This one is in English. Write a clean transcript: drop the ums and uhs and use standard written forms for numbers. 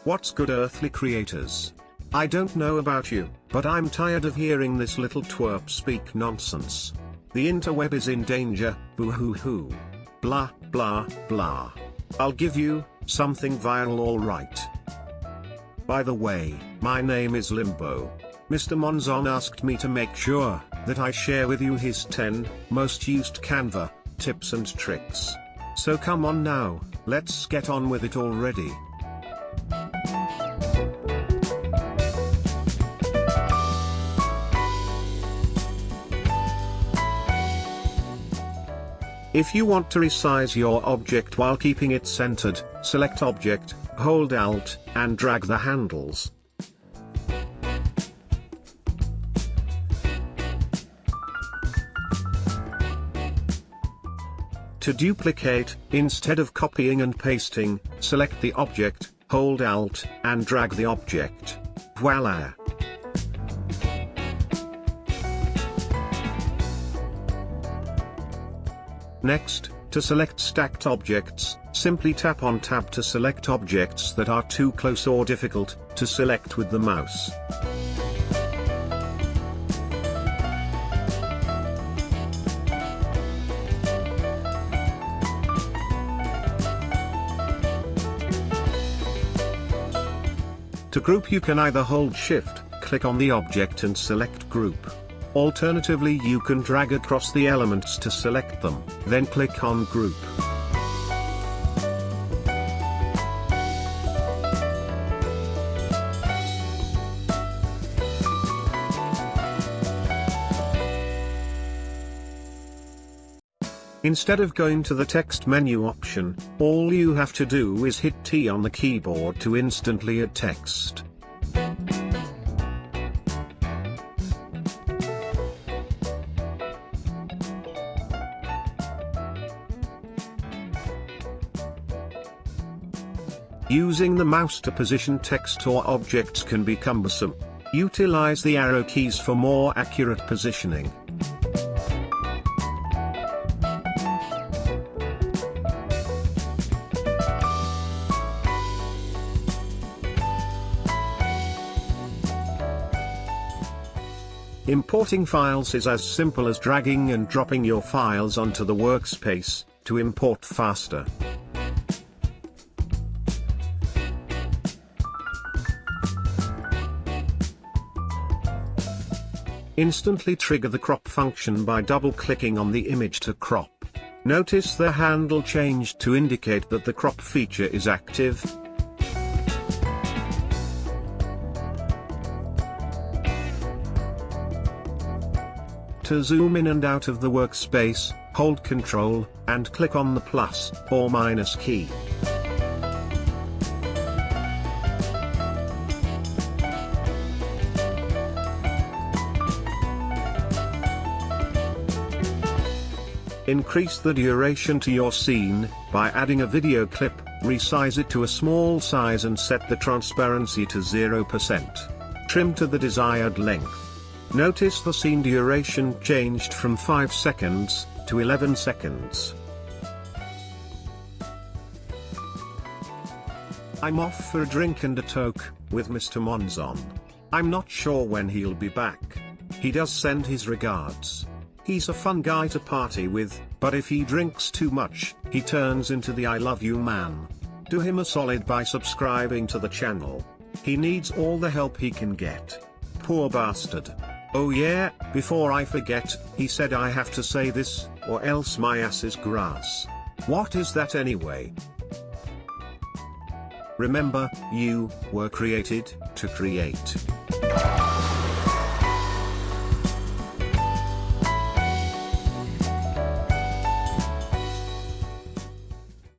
What's good, earthly creators? I don't know about you, but I'm tired of hearing this little twerp speak nonsense. The interweb is in danger, boo-hoo-hoo. Blah, blah, blah. I'll give you something viral, alright. By the way, my name is Limbo. Mr. Monzon asked me to make sure that I share with you his 10 most used Canva tips and tricks. So come on now, let's get on with it already. If you want to resize your object while keeping it centered, select Object, hold Alt, and drag the handles. To duplicate, instead of copying and pasting, select the object, hold Alt, and drag the object. Voila! Next, to select stacked objects, simply tap on Tab to select objects that are too close or difficult to select with the mouse. To group, you can either hold Shift, click on the object and select Group. Alternatively, you can drag across the elements to select them, then click on Group. Instead of going to the text menu option, all you have to do is hit T on the keyboard to instantly add text. Using the mouse to position text or objects can be cumbersome. Utilize the arrow keys for more accurate positioning. Importing files is as simple as dragging and dropping your files onto the workspace to import faster. Instantly trigger the crop function by double-clicking on the image to crop. Notice the handle changed to indicate that the crop feature is active. To zoom in and out of the workspace, hold Ctrl, and click on the plus or minus key. Increase the duration to your scene by adding a video clip, resize it to a small size and set the transparency to 0%. Trim to the desired length. Notice the scene duration changed from 5 seconds to 11 seconds. I'm off for a drink and a toke with Mr. Monzon. I'm not sure when he'll be back. He does send his regards. He's a fun guy to party with, but if he drinks too much, he turns into the I love you man. Do him a solid by subscribing to the channel. He needs all the help he can get. Poor bastard. Oh yeah, before I forget, he said I have to say this, or else my ass is grass. What is that anyway? Remember, you were created to create.